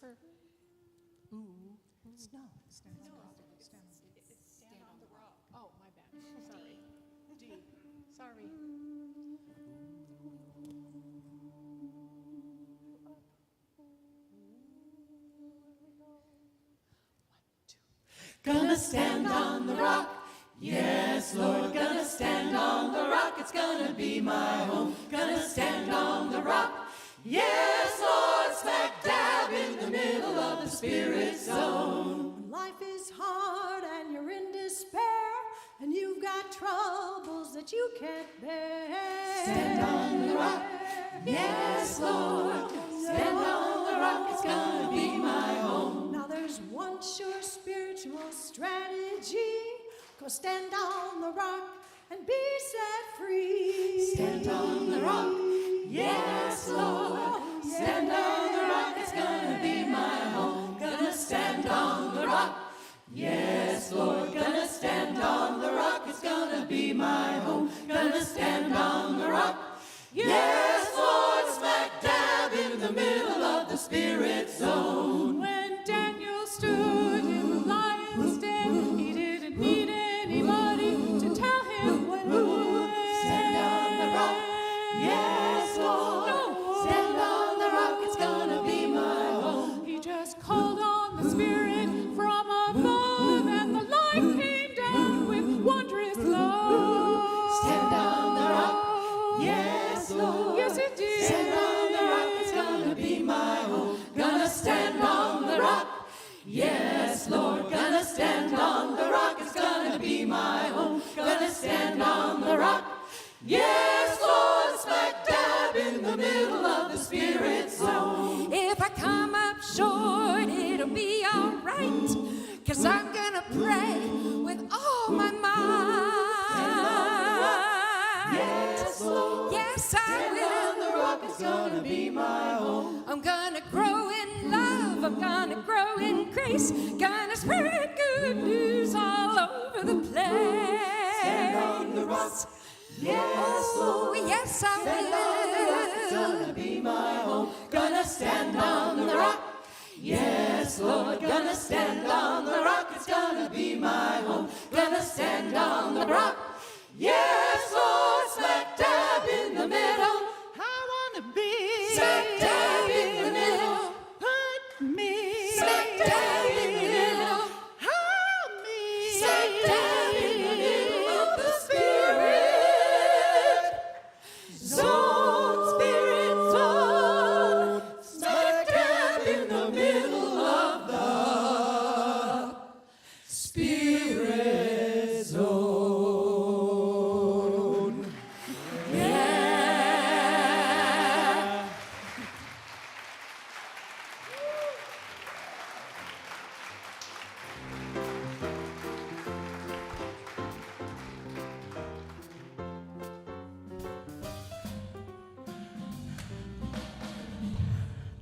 her. Ooh. Snow. Stand on the rock. Oh, my bad. Sorry. D. Sorry. Gonna stand on the rock. Yes, Lord, gonna stand on the rock. It's gonna be my home. Gonna stand on the rock. Yes, Lord, smack dab in the middle of the spirit zone. When life is hard and you're in despair and you've got troubles that you can't bear. Stand on the rock. Yes, Lord, stand on the rock. It's gonna be my home. Now there's one sure spiritual strategy. Go stand on the rock and be set free. Stand on the rock. Yes, Lord, stand on the rock. It's gonna be my home. Gonna stand on the rock. Yes, Lord, gonna stand on the rock. It's gonna be my home. Gonna stand on the rock. Yes, Lord, smack dab in the middle of the spirit zone. When Daniel stood in the lion's den, he didn't need anybody to tell him when to stand on the rock. Yes, Lord, stand on the rock. It's gonna be my home. He just called on the Spirit from above, and the light came down with wondrous love. Stand on the rock. Yes, Lord. Yes, it did. Stand on the rock. It's gonna be my home. Gonna stand on the rock. Yes, Lord. Gonna stand on the rock. It's gonna be my home. Gonna stand on the rock. Yes, Lord. Smack dab in the middle of the spirit zone. If I come up short, it'll be all right, 'cause I'm gonna pray with all my might. Yes, Lord. Yes, I Stand will. on the rock. It's gonna be my home. I'm gonna grow in love, I'm gonna grow in grace, gonna spread good news all over the place. Stand on the rock. Yes, Oh, Lord. yes, I Stand on the rock. It's will. gonna be my home. Gonna stand on the rock. Yes, Lord. Gonna stand on the rock. It's gonna be my home. Gonna stand on the rock. Yes, Lord. Smack dab in the middle. I wanna be Smack dab in the middle. Put me Smack dab in the middle. Hold me Smack dab in the middle of the spirit zone. Spirit zone. Smack dab in the middle of the spirit zone. Yeah.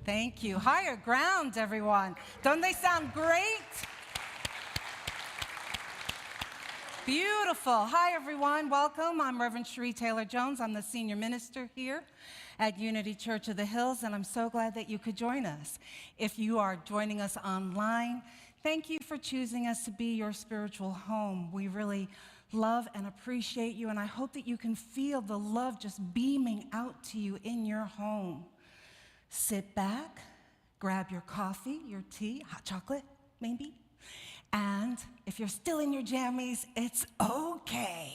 Thank you. Higher ground, everyone. Don't they sound great? Beautiful. Hi, everyone. Welcome. I'm Reverend Sheree Taylor-Jones. I'm the senior minister here at Unity Church of the Hills, and I'm so glad that you could join us. If you are joining us online, thank you for choosing us to be your spiritual home. We really love and appreciate you, and I hope that you can feel the love just beaming out to you in your home. Sit back, grab your coffee, your tea, hot chocolate, maybe. And if you're still in your jammies, it's okay.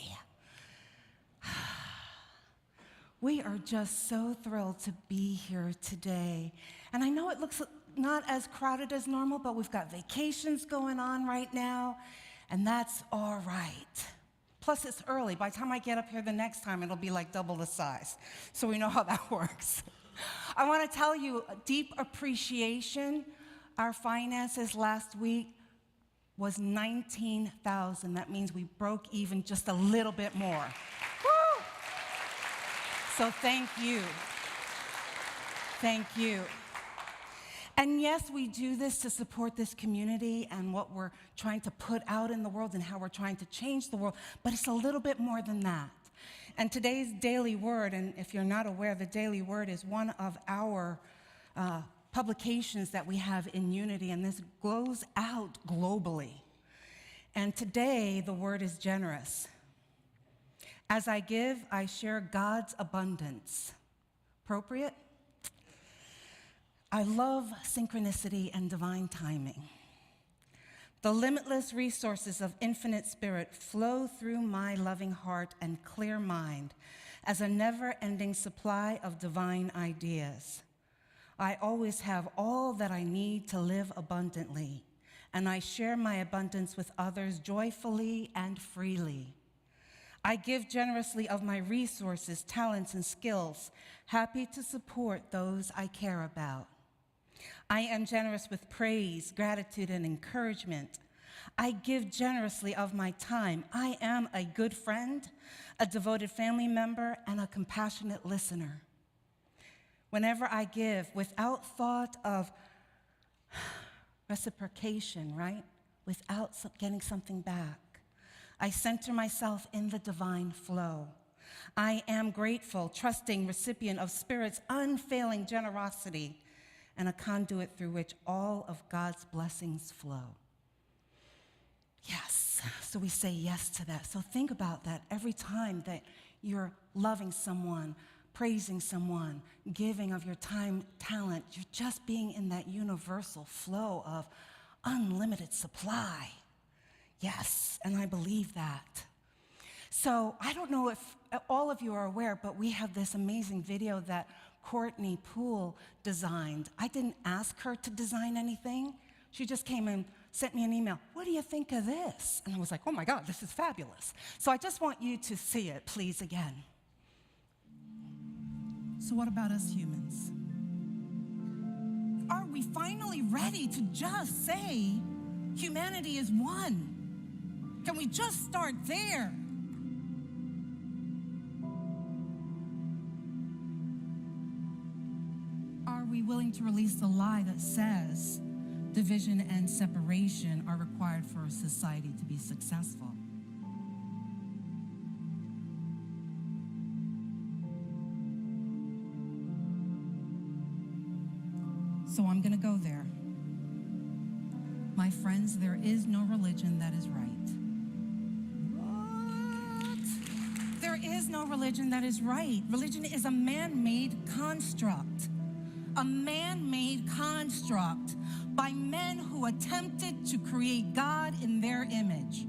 We are just so thrilled to be here today. And I know it looks not as crowded as normal, but we've got vacations going on right now, and that's all right. Plus, it's early. By the time I get up here the next time, it'll be like double the size. So we know how that works. I want to tell you a deep appreciation. Our finances last week was $19,000. That means we broke even just a little bit more. Woo! So thank you. Thank you. And yes, we do this to support this community and what we're trying to put out in the world and how we're trying to change the world, but it's a little bit more than that. And today's daily word, and if you're not aware, the daily word is one of our publications that we have in Unity, and this goes out globally. And today, the word is generous. As I give, I share God's abundance. Appropriate? I love synchronicity and divine timing. The limitless resources of infinite spirit flow through my loving heart and clear mind as a never-ending supply of divine ideas. I always have all that I need to live abundantly, and I share my abundance with others joyfully and freely. I give generously of my resources, talents, and skills, happy to support those I care about. I am generous with praise, gratitude, and encouragement. I give generously of my time. I am a good friend, a devoted family member, and a compassionate listener. Whenever I give, without thought of reciprocation, right? Without getting something back, I center myself in the divine flow. I am grateful, trusting recipient of Spirit's unfailing generosity and a conduit through which all of God's blessings flow. Yes, so we say yes to that. So think about that every time that you're loving someone, praising someone, giving of your time, talent, you're just being in that universal flow of unlimited supply. Yes, and I believe that. So I don't know if all of you are aware, but we have this amazing video that Courtney Poole designed. I didn't ask her to design anything. She just came and sent me an email. What do you think of this? And I was like, oh my God, this is fabulous. So I just want you to see it, please, again. So what about us humans? Are we finally ready to just say humanity is one? Can we just start there? Are we willing to release the lie that says division and separation are required for a society to be successful? So I'm going to go there. My friends, there is no religion that is right. What? There is no religion that is right. Religion is a man-made construct. A man-made construct by men who attempted to create God in their image.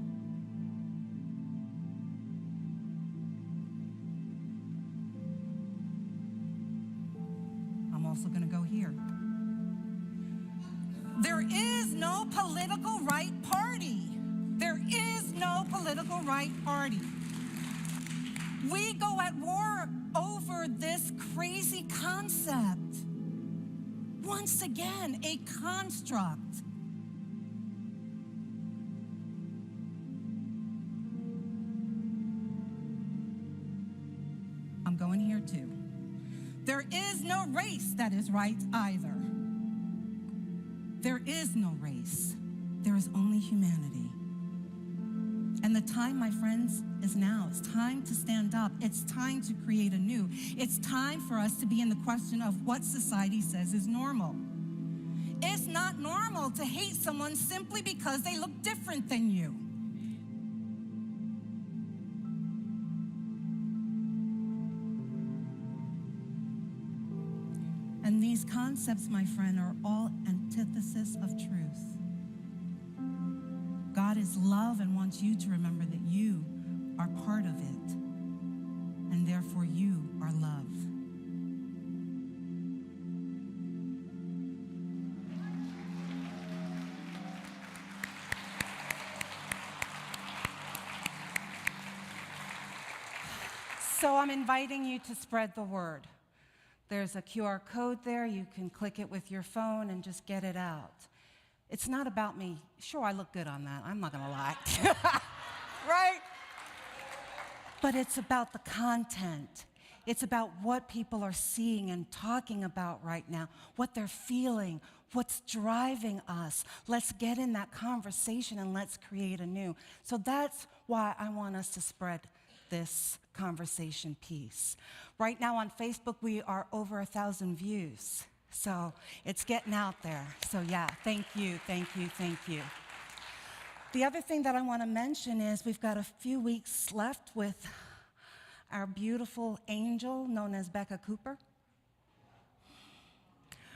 I'm also going to go here. There is no political right party. There is no political right party. We go at war over this crazy concept. Once again, a construct. I'm going here too. There is no race that is right either. There is no race. There is only humanity. And the time, my friends, is now. It's time to stand up. It's time to create anew. It's time for us to be in the question of what society says is normal. It's not normal to hate someone simply because they look different than you. And these concepts, my friend, are all antithesis of truth. God is love and wants you to remember that you are part of it, and therefore you are love. So I'm inviting you to spread the word. There's a QR code there. You can click it with your phone and just get it out. It's not about me. Sure, I look good on that. I'm not going to lie. Right? But it's about the content. It's about what people are seeing and talking about right now, what they're feeling, what's driving us. Let's get in that conversation and let's create anew. So that's why I want us to spread this conversation piece. Right now on Facebook, we are over 1,000 views. So it's getting out there. So yeah, thank you, thank you, thank you. The other thing that I want to mention is we've got a few weeks left with our beautiful angel known as Becca Cooper.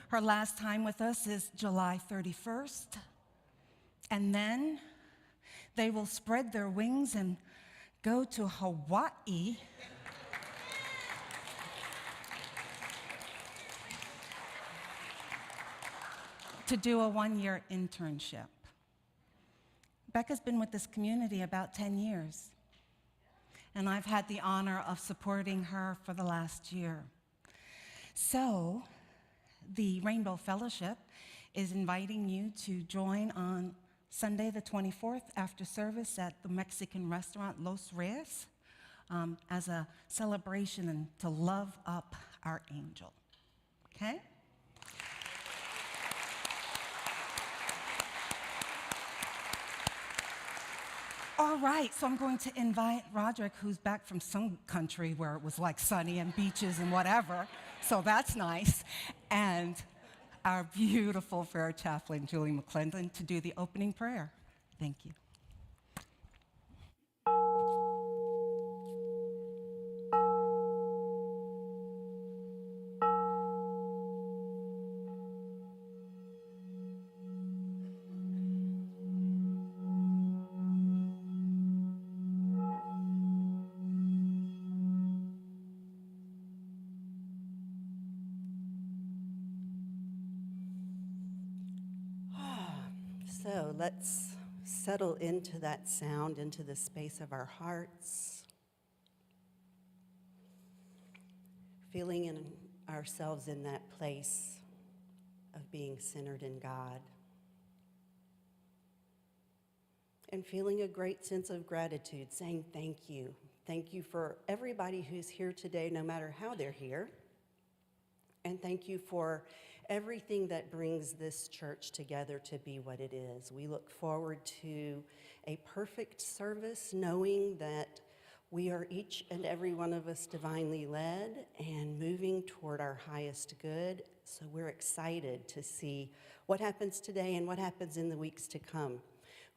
Her last time with us is July 31st. And then they will spread their wings and go to Hawaii to do a one-year internship. Becca's been with this community about 10 years, and I've had the honor of supporting her for the last year. So, the Rainbow Fellowship is inviting you to join on Sunday the 24th after service at the Mexican restaurant Los Reyes as a celebration and to love up our angel, okay? All right, so I'm going to invite Roderick, who's back from some country where it was like sunny and beaches and whatever, so that's nice, and our beautiful fair chaplain, Julie McClendon, to do the opening prayer. Thank you. So let's settle into that sound, into the space of our hearts, feeling in ourselves in that place of being centered in God, and feeling a great sense of gratitude, saying thank you. Thank you for everybody who's here today, no matter how they're here, and thank you for everything that brings this church together to be what it is. We look forward to a perfect service, knowing that we are each and every one of us divinely led and moving toward our highest good. So we're excited to see what happens today and what happens in the weeks to come.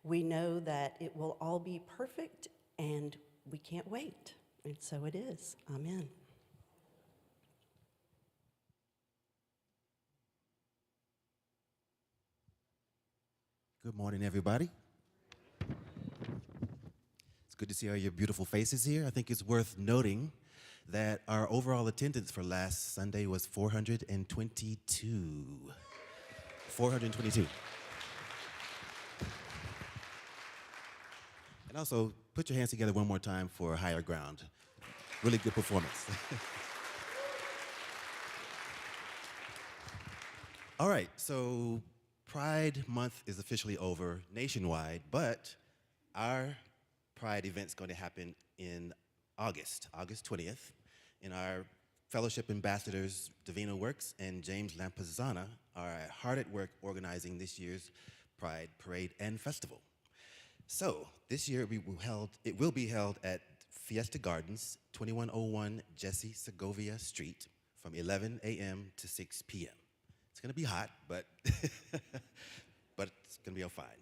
We know that it will all be perfect, and we can't wait. And so it is. Amen. Good morning, everybody. It's good to see all your beautiful faces here. I think it's worth noting that our overall attendance for last Sunday was 422. 422. And also, put your hands together one more time for Higher Ground. Really good performance. All right, so Pride Month is officially over nationwide, but our Pride event's going to happen in August 20th, and our fellowship ambassadors, Davina Works and James Lampazana, are hard at work organizing this year's Pride Parade and Festival. So this year it will be held at Fiesta Gardens, 2101 Jesse Segovia Street, from 11 a.m. to 6 p.m. It's gonna be hot, but but it's gonna be all fine.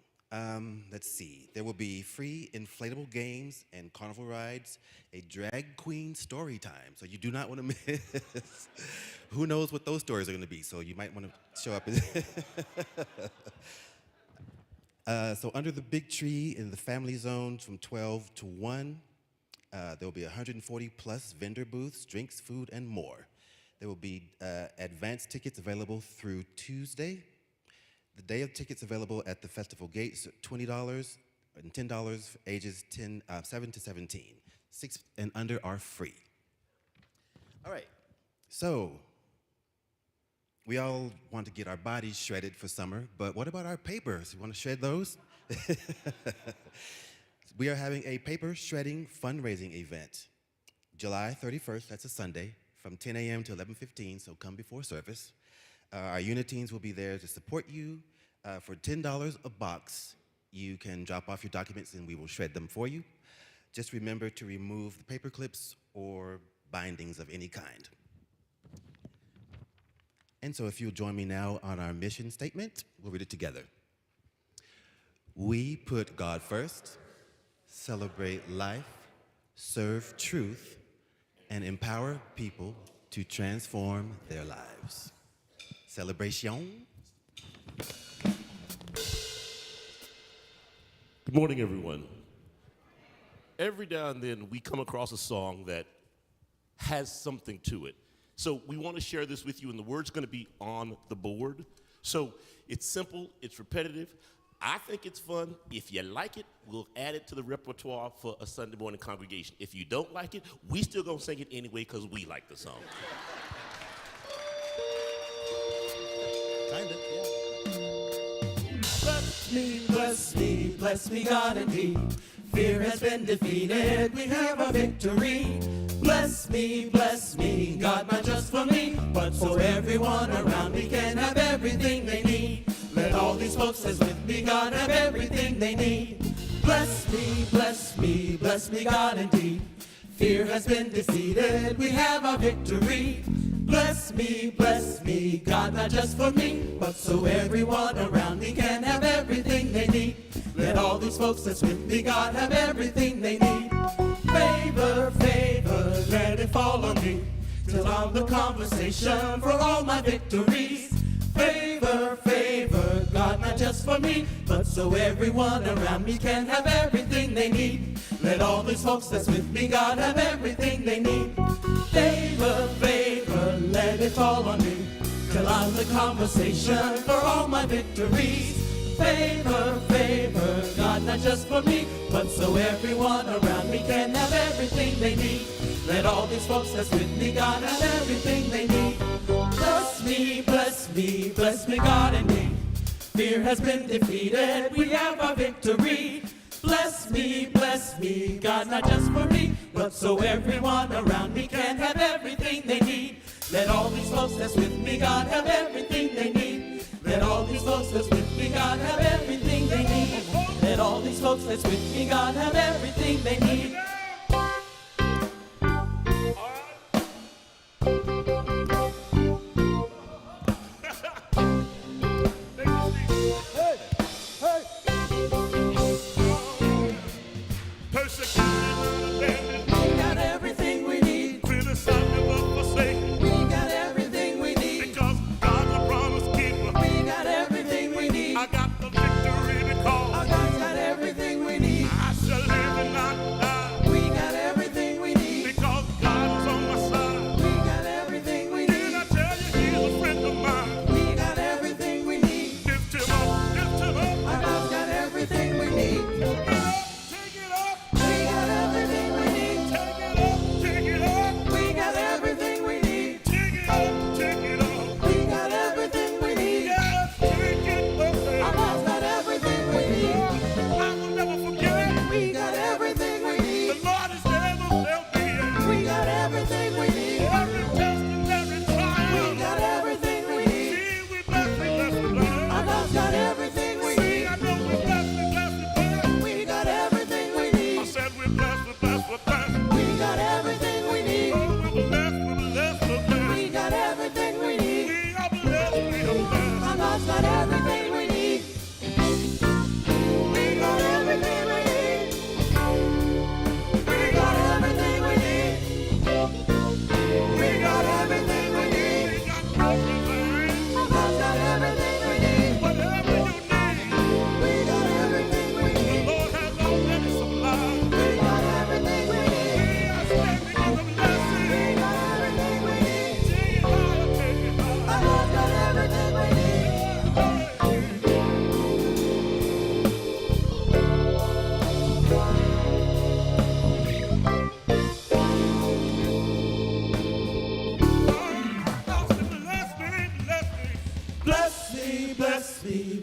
Let's see. There will be free inflatable games and carnival rides, a drag queen story time, so you do not want to miss. Who knows what those stories are gonna be? So you might want to show up. So under the big tree in the family zone from 12 to 1, there will be 140 plus vendor booths, drinks, food, and more. There will be advance tickets available through Tuesday. The day of tickets available at the festival gates, $20 and $10 for ages 7 to 17. 6 and under are free. All right, so we all want to get our bodies shredded for summer, but what about our papers? You want to shred those? We are having a paper shredding fundraising event, July 31st, that's a Sunday, from 10 a.m. to 11:15, so come before service. Our unit teams will be there to support you. For $10 a box, you can drop off your documents and we will shred them for you. Just remember to remove the paper clips or bindings of any kind. And so if you'll join me now on our mission statement, we'll read it together. We put God first, celebrate life, serve truth, and empower people to transform their lives. Celebration. Good morning, everyone. Every now and then we come across a song that has something to it. So we want to share this with you, and the word's going to be on the board. So it's simple, it's repetitive. I think it's fun. If you like it, we'll add it to the repertoire for a Sunday morning congregation. If you don't like it, we still gonna sing it anyway because we like the song. Kinda, yeah. Bless me, God indeed. Fear has been defeated, we have a victory. Bless me, God, not just for me, but so everyone around me can have everything they need. Let all these folks that's with me, God, have everything they need. Bless me, God indeed. Fear has been defeated, we have our victory. Bless me, God, not just for me, but so everyone around me can have everything they need. Let all these folks that's with me, God, have everything they need. Favor, let it fall on me, till I'm the conversation for all my victories. Favor, God, not just for me, but so everyone around me can have everything they need. Let all these folks that's with me, God, have everything they need. Favor, let it fall on me, till I'm the conversation for all my victories. Favor, God, not just for me, but so everyone around me can have everything they need. Let all these folks that's with me, God, have everything they need. Bless me, God and me. Fear has been defeated, we have our victory. Bless me, God, not just for me, but so everyone around me can have everything they need. Let all these folks that's with me, God, have everything they need. Let all these folks that's with me, God, have everything they need. Let all these folks that's with me, God, have everything they need.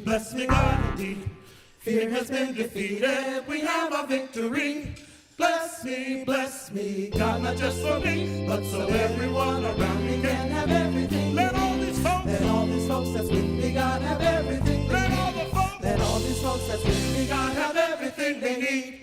Bless me, God, indeed. Fear has been defeated, we have our victory. Bless me, God, not just for me, but so everyone around me can have everything. Let all these folks that's with me, God, have everything they need. Let all these folks that's with me, God, have everything they need.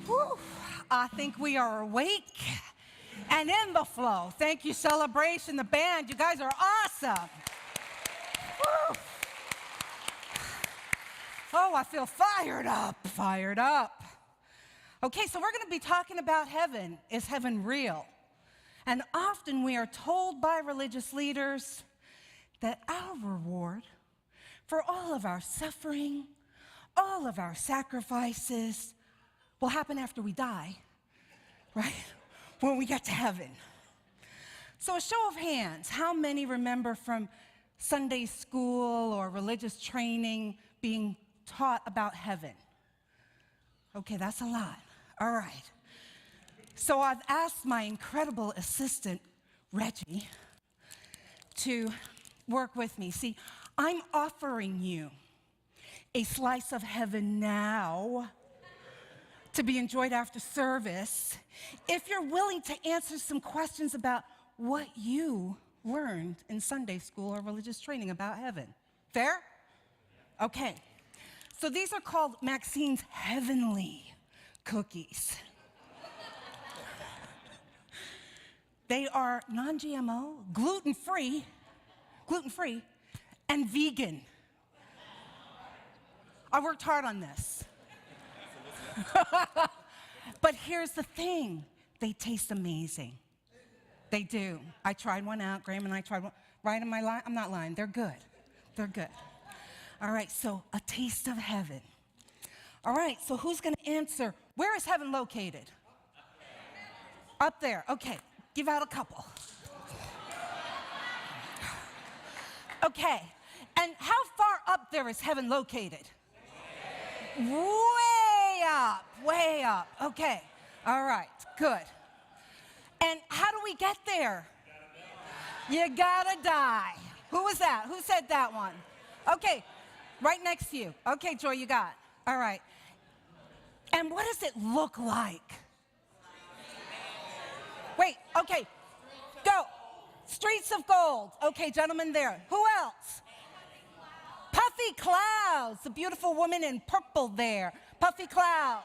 Whew, I think we are awake and in the flow. Thank you, Celebration, the band. You guys are awesome. Whew. Oh, I feel fired up, fired up. Okay, so we're going to be talking about heaven. Is heaven real? And often we are told by religious leaders that our reward for all of our suffering, all of our sacrifices, will happen after we die, right? When we get to heaven. So a show of hands, how many remember from Sunday school or religious training being taught about heaven? Okay, that's a lot. All right. So I've asked my incredible assistant, Reggie, to work with me. See, I'm offering you a slice of heaven now to be enjoyed after service if you're willing to answer some questions about what you learned in Sunday school or religious training about heaven. Fair? Okay. So these are called Maxine's Heavenly Cookies. They are non-GMO, gluten-free, and vegan. I worked hard on this. But here's the thing, they taste amazing. They do. I tried one out, Graham and I tried one. Right, am I lying? I'm not lying, they're good. They're good. All right, so a taste of heaven. All right, so who's gonna answer, where is heaven located? Up there, okay, give out a couple. Okay, and how far up there is heaven located? Way up, okay. All right, good. And how do we get there? You gotta die. Who was that? Who said that one? Okay, right next to you. Okay, Joy, you got it. All right. And what does it look like? Wait, okay, go. Streets of gold. Okay, gentlemen there. Who else? Puffy clouds. The beautiful woman in purple there. Puffy clouds.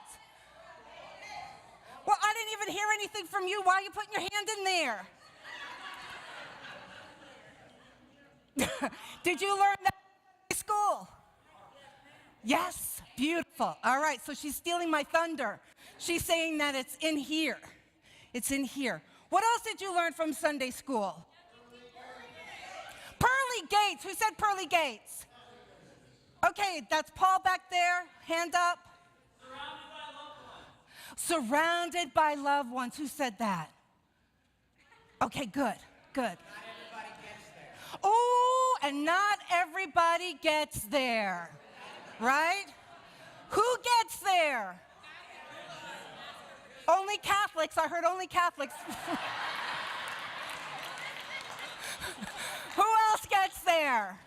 Well, I didn't even hear anything from you. Why are you putting your hand in there? Did you learn that in school? Yes, beautiful. All right, so she's stealing my thunder. She's saying that it's in here. It's in here. What else did you learn from Sunday school? Pearly gates. Who said pearly gates? Okay, that's Paul back there. Hand up. Surrounded by loved ones. Who said that? Okay, good, good. Oh, and not everybody gets there, right? Who gets there? Only Catholics. I heard only Catholics. Who else gets there?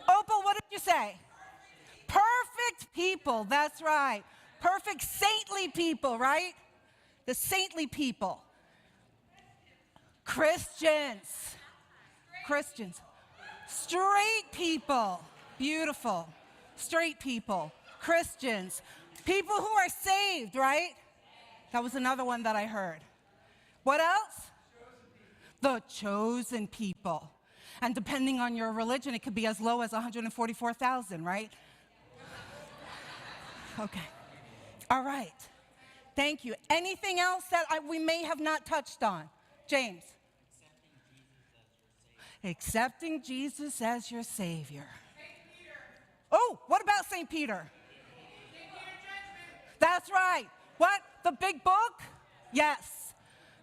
Opal, what did you say? Perfect people, that's right. Perfect saintly people, right? The saintly people. Christians. Christians. Straight people. Beautiful. Straight people. Christians. People who are saved, right? That was another one that I heard. What else? The chosen people. And depending on your religion, it could be as low as 144,000, right? Okay. All right. Thank you. Anything else that we may have not touched on? James. Accepting Jesus as your Savior. Oh, what about St. Peter? That's right. What? The big book? Yes.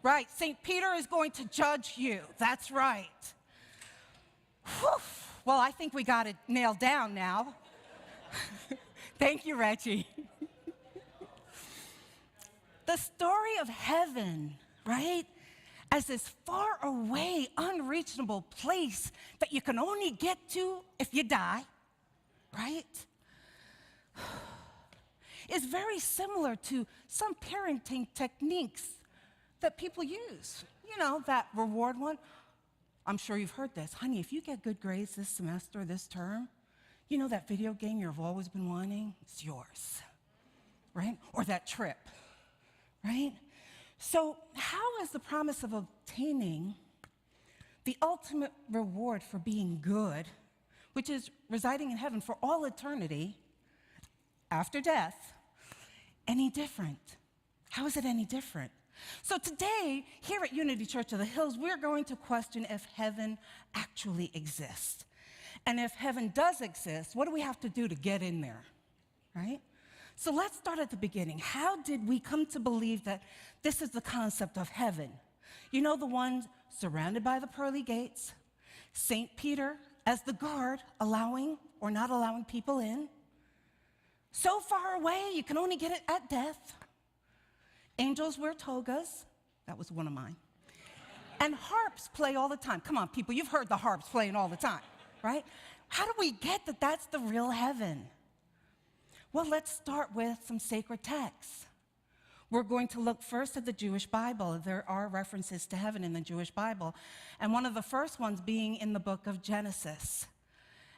Right. St. Peter is going to judge you. That's right. Whew. Well, I think we got it nailed down now. Thank you, Reggie. The story of heaven, right? As this far away, unreachable place that you can only get to if you die, right? Is very similar to some parenting techniques that people use. You know, that reward one. I'm sure you've heard this. Honey, if you get good grades this semester, this term, you know that video game you've always been wanting? It's yours, right? Or that trip, right? So how is the promise of obtaining the ultimate reward for being good, which is residing in heaven for all eternity after death, any different? How is it any different? So today, here at Unity Church of the Hills, we're going to question if heaven actually exists. And if heaven does exist, what do we have to do to get in there, right? So let's start at the beginning. How did we come to believe that this is the concept of heaven? You know, the one surrounded by the pearly gates, St. Peter as the guard, allowing or not allowing people in. So far away, you can only get it at death. Angels wear togas. That was one of mine. And harps play all the time. Come on, people, you've heard the harps playing all the time, right? How do we get that that's the real heaven? Well, let's start with some sacred texts. We're going to look first at the Jewish Bible. There are references to heaven in the Jewish Bible, and one of the first ones being in the book of Genesis.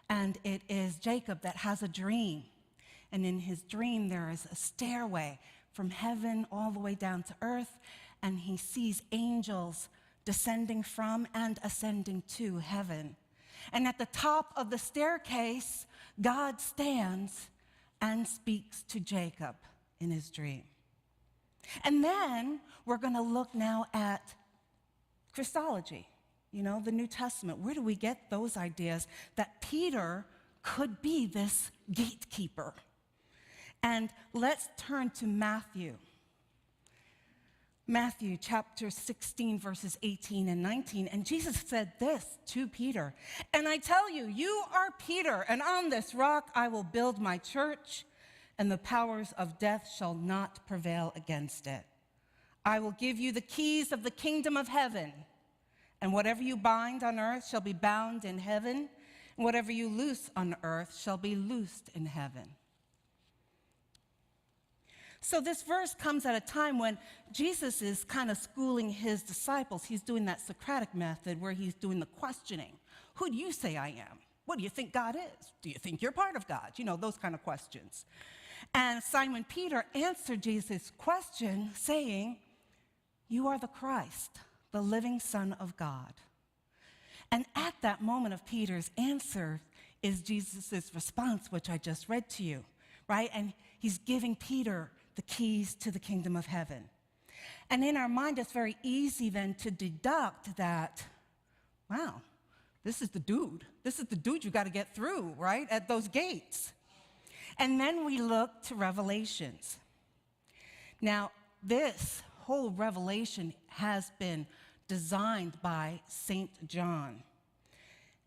And it is Jacob that has a dream. And in his dream, there is a stairway from heaven all the way down to earth, and he sees angels descending from and ascending to heaven. And at the top of the staircase, God stands and speaks to Jacob in his dream. And then we're going to look now at Christology, you know, the New Testament. Where do we get those ideas that Peter could be this gatekeeper? And let's turn to Matthew. Matthew chapter 16, verses 18 and 19. And Jesus said this to Peter, "And I tell you, you are Peter, and on this rock I will build my church, and the powers of death shall not prevail against it. I will give you the keys of the kingdom of heaven, and whatever you bind on earth shall be bound in heaven, and whatever you loose on earth shall be loosed in heaven." So this verse comes at a time when Jesus is kind of schooling his disciples. He's doing that Socratic method where he's doing the questioning. Who do you say I am? What do you think God is? Do you think you're part of God? You know, those kind of questions. And Simon Peter answered Jesus' question saying, "You are the Christ, the living Son of God." And at that moment of Peter's answer is Jesus' response, which I just read to you, right? And he's giving Peter the keys to the kingdom of heaven. And in our mind, it's very easy then to deduct that, wow, this is the dude. This is the dude you got to get through, right, at those gates. And then we look to Revelations. Now, this whole Revelation has been designed by St. John.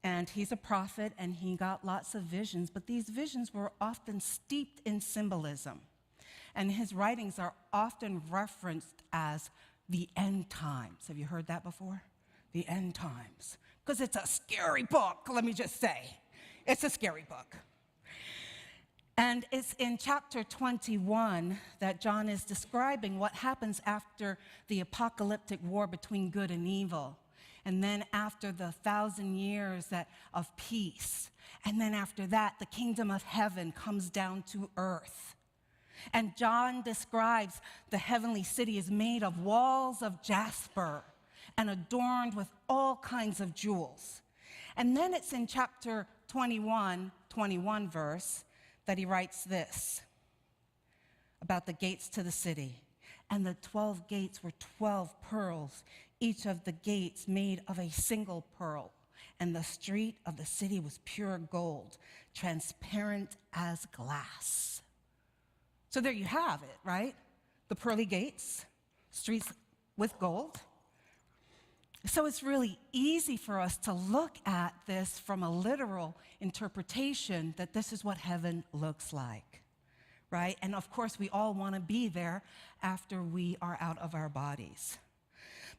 And he's a prophet, and he got lots of visions, but these visions were often steeped in symbolism. And his writings are often referenced as the end times. Have you heard that before? The end times. Because it's a scary book, let me just say. It's a scary book. And it's in chapter 21 that John is describing what happens after the apocalyptic war between good and evil. And then after the 1,000 years of peace. And then after that, the kingdom of heaven comes down to earth. And John describes the heavenly city is made of walls of jasper and adorned with all kinds of jewels. And then it's in chapter 21 verse, that he writes this about the gates to the city. And the 12 gates were 12 pearls, each of the gates made of a single pearl. And the street of the city was pure gold, transparent as glass. So there you have it, right? The pearly gates, streets with gold. So it's really easy for us to look at this from a literal interpretation that this is what heaven looks like, right? And of course, we all want to be there after we are out of our bodies.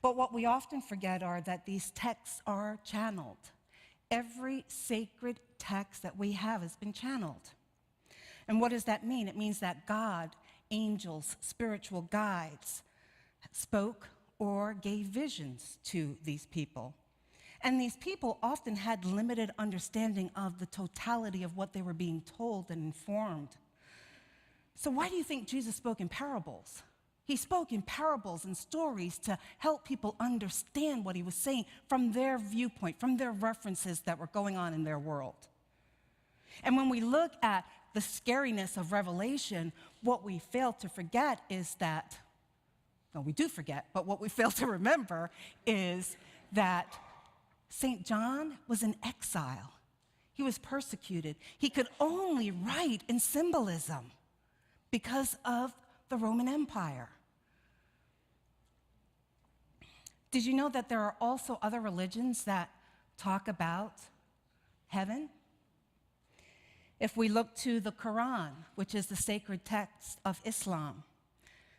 But what we often forget are that these texts are channeled. Every sacred text that we have has been channeled. And what does that mean? It means that God, angels, spiritual guides spoke or gave visions to these people. And these people often had limited understanding of the totality of what they were being told and informed. So why do you think Jesus spoke in parables? He spoke in parables and stories to help people understand what he was saying from their viewpoint, from their references that were going on in their world. And when we look at the scariness of Revelation, what we fail to forget is that, no, we do forget, but what we fail to remember is that St. John was in exile. He was persecuted. He could only write in symbolism because of the Roman Empire. Did you know that there are also other religions that talk about heaven? If we look to the Quran, which is the sacred text of Islam,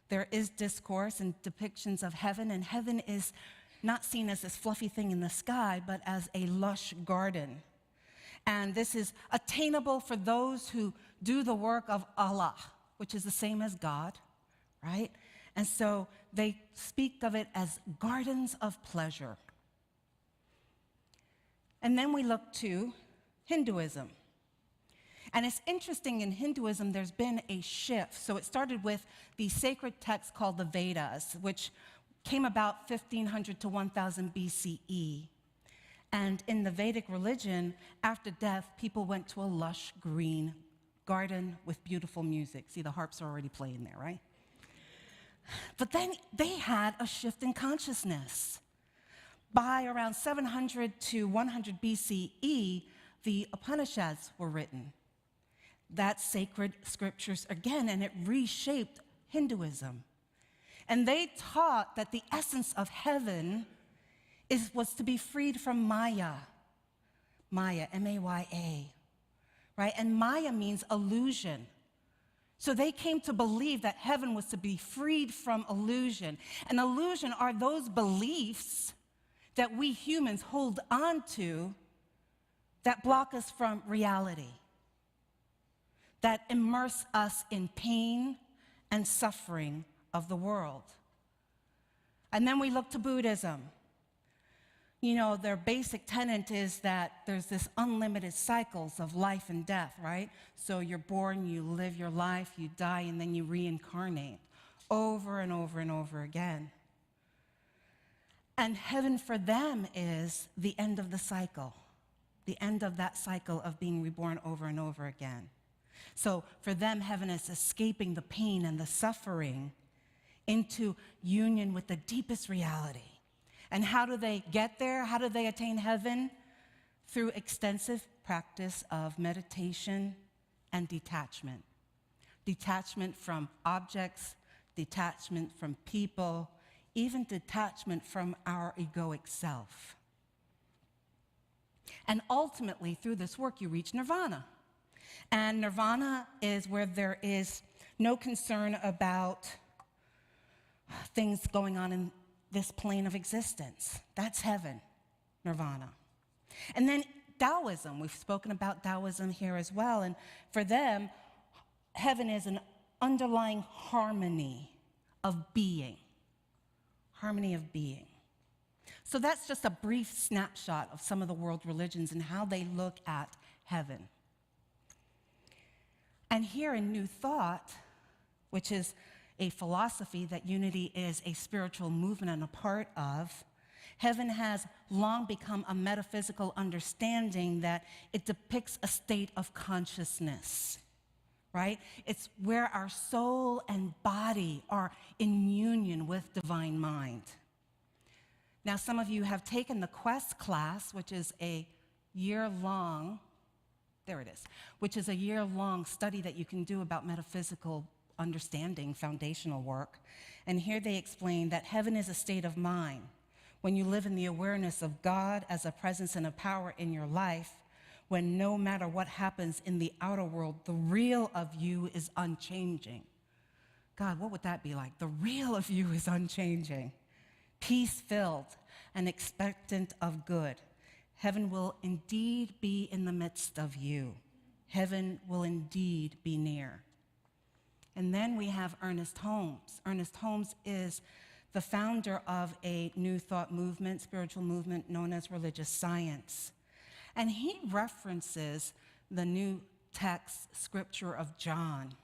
there is discourse and depictions of heaven, and heaven is not seen as this fluffy thing in the sky, but as a lush garden. And this is attainable for those who do the work of Allah, which is the same as God, right? And so they speak of it as gardens of pleasure. And then we look to Hinduism. And it's interesting, in Hinduism, there's been a shift. So it started with the sacred text called the Vedas, which came about 1500 to 1000 BCE. And in the Vedic religion, after death, people went to a lush green garden with beautiful music. See, the harps are already playing there, right? But then they had a shift in consciousness. By around 700 to 100 BCE, the Upanishads were written. That's sacred scriptures again, and it reshaped Hinduism. And they taught that the essence of heaven was to be freed from Maya. Maya, M-A-Y-A, right? And Maya means illusion. So they came to believe that heaven was to be freed from illusion. And illusion are those beliefs that we humans hold on to that block us from reality, that immerse us in pain and suffering of the world. And then we look to Buddhism. You know, their basic tenet is that there's this unlimited cycles of life and death, right? So you're born, you live your life, you die, and then you reincarnate over and over and over again. And heaven for them is the end of the cycle, the end of that cycle of being reborn over and over again. So for them, heaven is escaping the pain and the suffering into union with the deepest reality. And how do they get there? How do they attain heaven? Through extensive practice of meditation and detachment. Detachment from objects, detachment from people, even detachment from our egoic self. And ultimately, through this work, you reach nirvana. And nirvana is where there is no concern about things going on in this plane of existence. That's heaven, nirvana. And then Taoism, we've spoken about Taoism here as well, and for them, heaven is an underlying harmony of being. Harmony of being. So that's just a brief snapshot of some of the world religions and how they look at heaven. And here in New Thought, which is a philosophy that unity is a spiritual movement and a part of, heaven has long become a metaphysical understanding that it depicts a state of consciousness, right? It's where our soul and body are in union with divine mind. Now, some of you have taken the Quest class, which is a year-long, which is a year-long study that you can do about metaphysical understanding, foundational work. And here they explain that heaven is a state of mind. When you live in the awareness of God as a presence and a power in your life, when no matter what happens in the outer world, the real of you is unchanging. God, what would that be like? The real of you is unchanging, peace-filled, and expectant of good. Heaven will indeed be in the midst of you. Heaven will indeed be near. And then we have Ernest Holmes. Ernest Holmes is the founder of a new thought movement, spiritual movement known as religious science. And he references the new text scripture of John.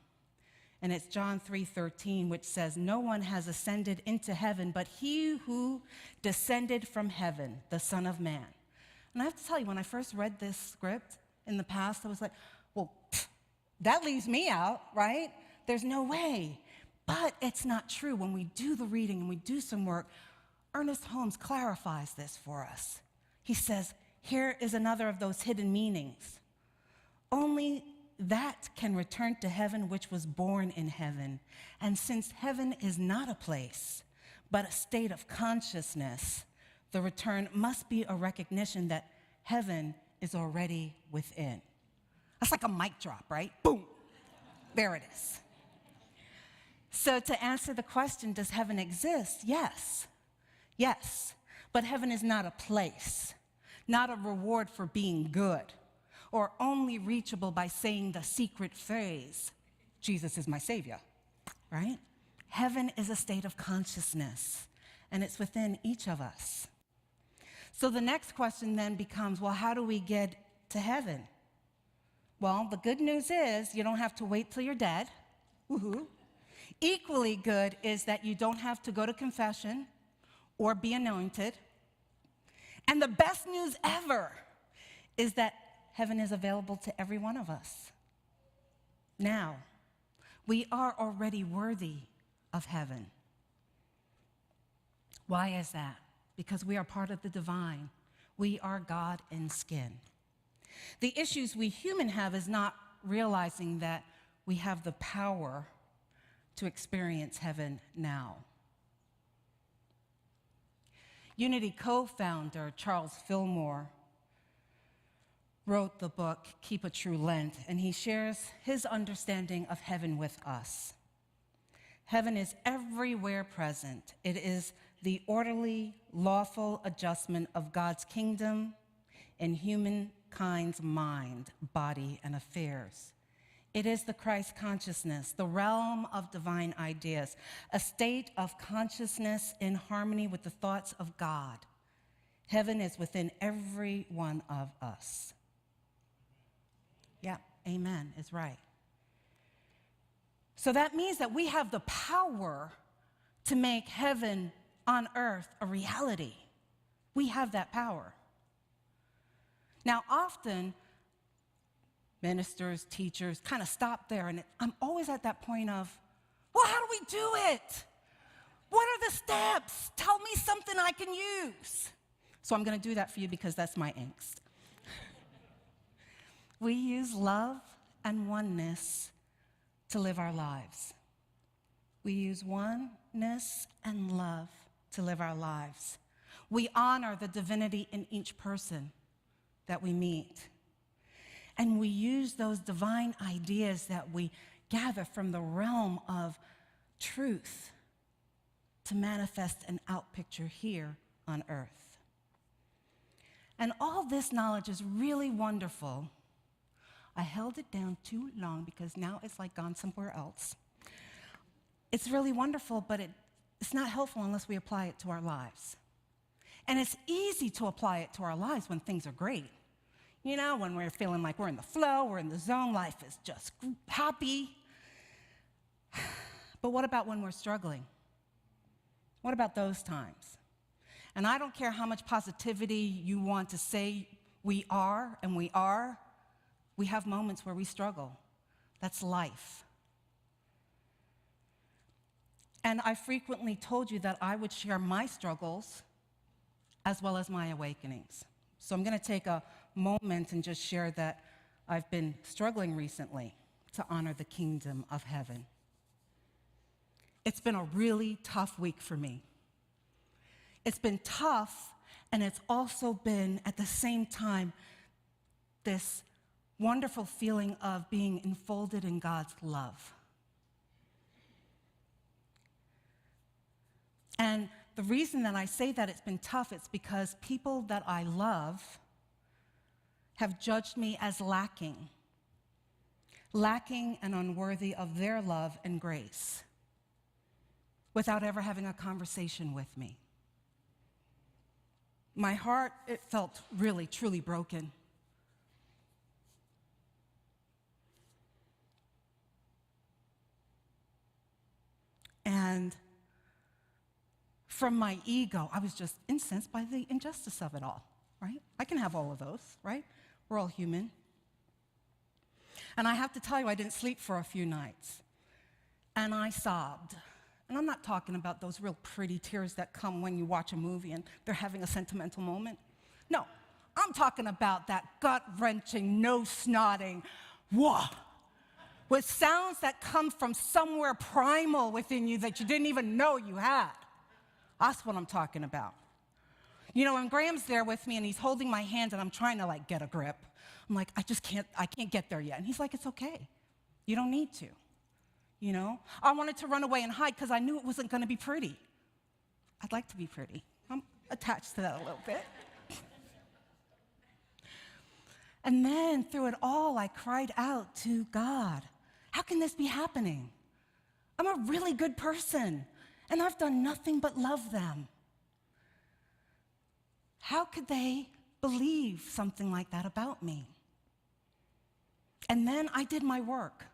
And it's John 3:13, which says, "No one has ascended into heaven but he who descended from heaven, the Son of Man." And I have to tell you, when I first read this script in the past, I was like, well, that leaves me out, right? There's no way. But it's not true. When we do the reading and we do some work, Ernest Holmes clarifies this for us. He says, here is another of those hidden meanings. Only that can return to heaven which was born in heaven. And since heaven is not a place, but a state of consciousness, the return must be a recognition that heaven is already within. That's like a mic drop, right? Boom. There it is. So to answer the question, does heaven exist? Yes. Yes. But heaven is not a place, not a reward for being good, or only reachable by saying the secret phrase, Jesus is my Savior, right? Heaven is a state of consciousness, and it's within each of us. So the next question then becomes, well, how do we get to heaven? Well, the good news is you don't have to wait till you're dead. Woohoo. Equally good is that you don't have to go to confession or be anointed. And the best news ever is that heaven is available to every one of us. Now, we are already worthy of heaven. Why is that? Because we are part of the divine. We are God in skin. The issues we human have is not realizing that we have the power to experience heaven now. Unity co-founder Charles Fillmore wrote the book, Keep a True Lent, and he shares his understanding of heaven with us. Heaven is everywhere present. It is the orderly, lawful adjustment of God's kingdom in humankind's mind, body, and affairs. It is the Christ consciousness, the realm of divine ideas, a state of consciousness in harmony with the thoughts of God. Heaven is within every one of us. Yeah, amen is right. So that means that we have the power to make heaven on earth a reality. We have that power. Now, often, ministers, teachers kind of stop there, and I'm always at that point of, well, how do we do it? What are the steps? Tell me something I can use. So I'm going to do that for you because that's my angst. We use love and oneness to live our lives. We use oneness and love to live our lives. We honor the divinity in each person that we meet. And we use those divine ideas that we gather from the realm of truth to manifest an outpicture here on earth. And all this knowledge is really wonderful. I held it down too long because now it's like gone somewhere else. It's really wonderful, but it's not helpful unless we apply it to our lives. And it's easy to apply it to our lives when things are great. You know, when we're feeling like we're in the flow, we're in the zone, life is just happy. But what about when we're struggling? What about those times? And I don't care how much positivity you want to say we are, and we are, we have moments where we struggle. That's life. And I frequently told you that I would share my struggles as well as my awakenings. So I'm going to take a moment and just share that I've been struggling recently to honor the kingdom of heaven. It's been a really tough week for me. It's been tough, and it's also been, at the same time, this wonderful feeling of being enfolded in God's love. And the reason that I say that it's been tough, it's because people that I love have judged me as lacking and unworthy of their love and grace. without ever having a conversation with me. My heart, it felt really, truly broken. And from my ego, I was just incensed by the injustice of it all, right? I can have all of those, right? We're all human. And I have to tell you, I didn't sleep for a few nights. And I sobbed. And I'm not talking about those real pretty tears that come when you watch a movie and they're having a sentimental moment. No, I'm talking about that gut-wrenching, nose-snotting, wah, with sounds that come from somewhere primal within you that you didn't even know you had. That's what I'm talking about. You know, when Graham's there with me and he's holding my hand and I'm trying to like get a grip, I'm like, I can't get there yet. And he's like, it's okay. You don't need to. You know? I wanted to run away and hide because I knew it wasn't going to be pretty. I'd like to be pretty. I'm attached to that a little bit. And then through it all, I cried out to God, how can this be happening? I'm a really good person, and I've done nothing but love them. How could they believe something like that about me? And then I did my work.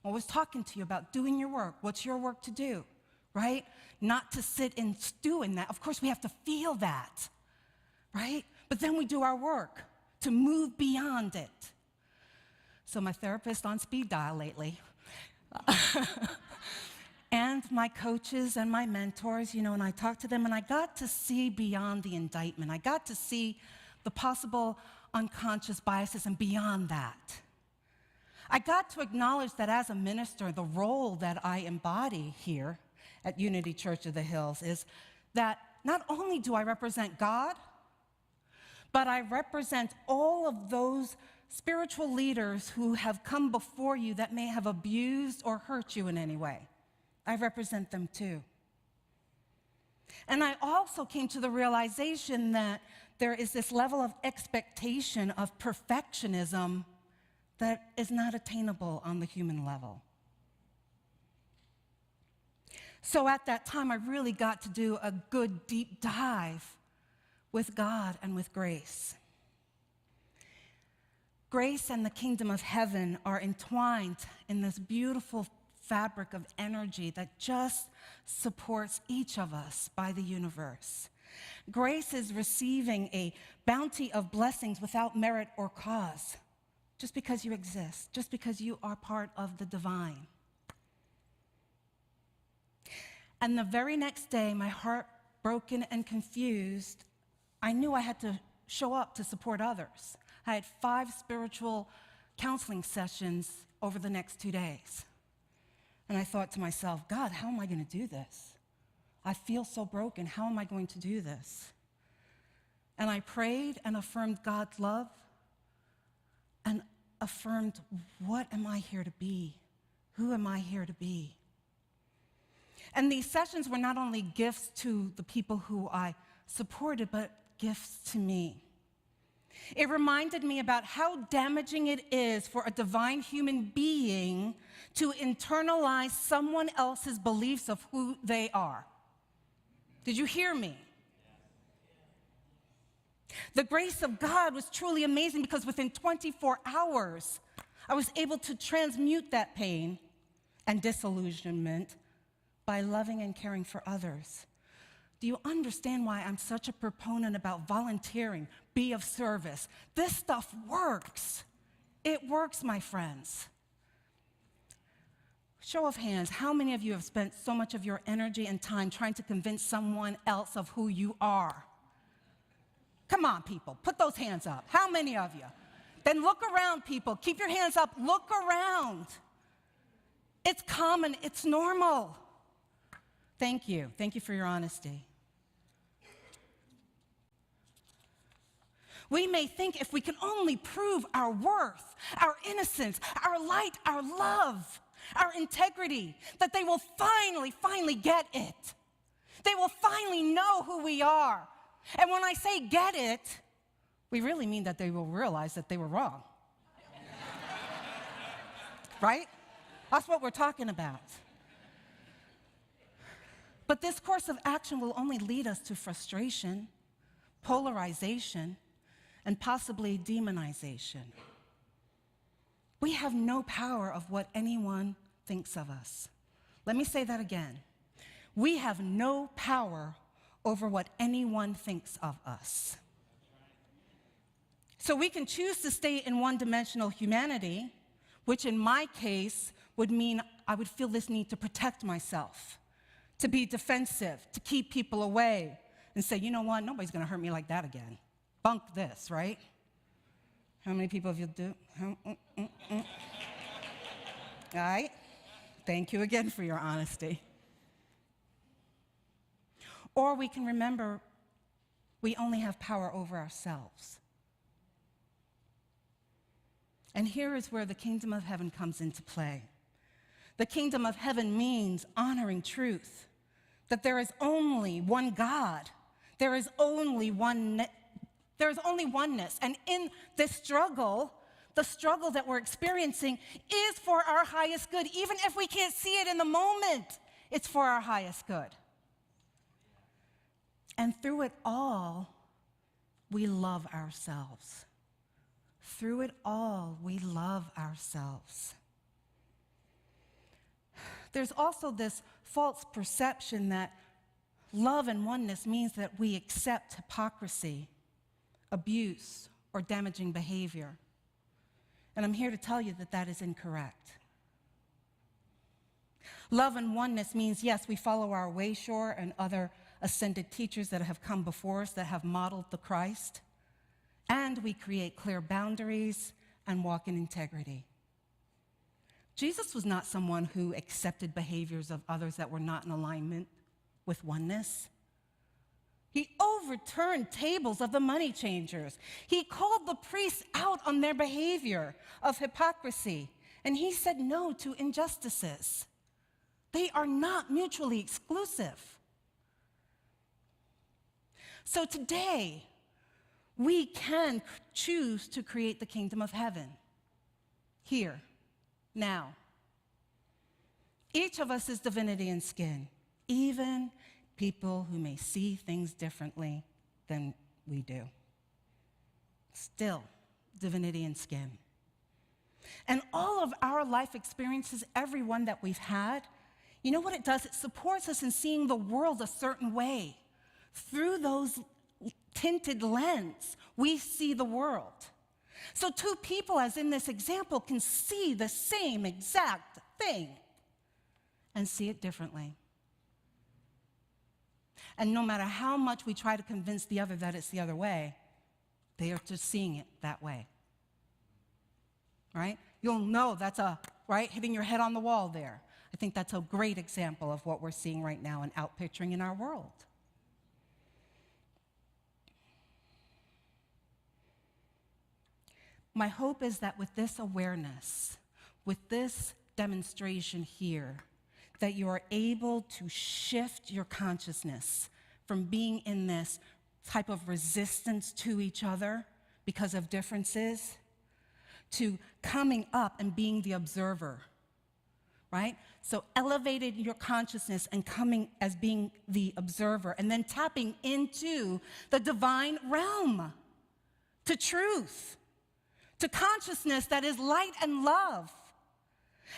I was talking to you about doing your work. What's your work to do, right? Not to sit and stew in that. Of course, we have to feel that, right? But then we do our work to move beyond it. So my therapist on speed dial lately, and my coaches and my mentors, you know, and I talked to them, and I got to see beyond the indictment. I got to see the possible unconscious biases and beyond that. I got to acknowledge that as a minister, the role that I embody here at Unity Church of the Hills is that not only do I represent God, but I represent all of those spiritual leaders who have come before you that may have abused or hurt you in any way. I represent them too. And I also came to the realization that there is this level of expectation of perfectionism that is not attainable on the human level. So at that time, I really got to do a good deep dive with God and with grace. Grace and the kingdom of heaven are entwined in this beautiful fabric of energy that just supports each of us by the universe. Grace is receiving a bounty of blessings without merit or cause, just because you exist, just because you are part of the divine. And the very next day, my heart broken and confused, I knew I had to show up to support others. I had 5 spiritual counseling sessions over the next 2 days. And I thought to myself, God, how am I going to do this? I feel so broken. How am I going to do this? And I prayed and affirmed God's love and affirmed, what am I here to be? Who am I here to be? And these sessions were not only gifts to the people who I supported, but gifts to me. It reminded me about how damaging it is for a divine human being to internalize someone else's beliefs of who they are. Did you hear me? The grace of God was truly amazing because within 24 hours, I was able to transmute that pain and disillusionment by loving and caring for others. Do you understand why I'm such a proponent about volunteering, be of service? This stuff works. It works, my friends. Show of hands, how many of you have spent so much of your energy and time trying to convince someone else of who you are? Come on, people, put those hands up. How many of you? Then look around, people. Keep your hands up. Look around. It's common. It's normal. Thank you. Thank you for your honesty. We may think if we can only prove our worth, our innocence, our light, our love, our integrity, that they will finally get it. They will finally know who we are. And when I say get it, we really mean that they will realize that they were wrong. Right? That's what we're talking about. But this course of action will only lead us to frustration, polarization, and possibly demonization. We have no power of what anyone thinks of us. Let me say that again. We have no power over what anyone thinks of us. So we can choose to stay in one-dimensional humanity, which in my case would mean I would feel this need to protect myself, to be defensive, to keep people away, and say, you know what, nobody's gonna hurt me like that again. Bunk this, right? How many people have you do? All right, thank you again for your honesty. Or we can remember we only have power over ourselves. And here is where the kingdom of heaven comes into play. The kingdom of heaven means honoring truth, that there is only one God. There is only oneness. And in this struggle, the struggle that we're experiencing is for our highest good. Even if we can't see it in the moment, it's for our highest good. And through it all, we love ourselves. Through it all, we love ourselves. There's also this false perception that love and oneness means that we accept hypocrisy, abuse, or damaging behavior. And I'm here to tell you that that is incorrect. Love and oneness means, yes, we follow our way shore and other ascended teachers that have come before us that have modeled the Christ, and we create clear boundaries and walk in integrity. Jesus was not someone who accepted behaviors of others that were not in alignment with oneness. He overturned tables of the money changers. He called the priests out on their behavior of hypocrisy, and he said no to injustices. They are not mutually exclusive. So today, we can choose to create the kingdom of heaven, here, now. Each of us is divinity in skin, even people who may see things differently than we do. Still, divinity in skin. And all of our life experiences, every one that we've had, you know what it does? It supports us in seeing the world a certain way. Through those tinted lens, we see the world. So two people, as in this example, can see the same exact thing and see it differently. And no matter how much we try to convince the other that it's the other way, they are just seeing it that way. Right? You'll know that's hitting your head on the wall there. I think that's a great example of what we're seeing right now and outpicturing in our world. My hope is that with this awareness, with this demonstration here, that you are able to shift your consciousness from being in this type of resistance to each other because of differences to coming up and being the observer, right? So elevating your consciousness and coming as being the observer and then tapping into the divine realm, to truth, to consciousness that is light and love.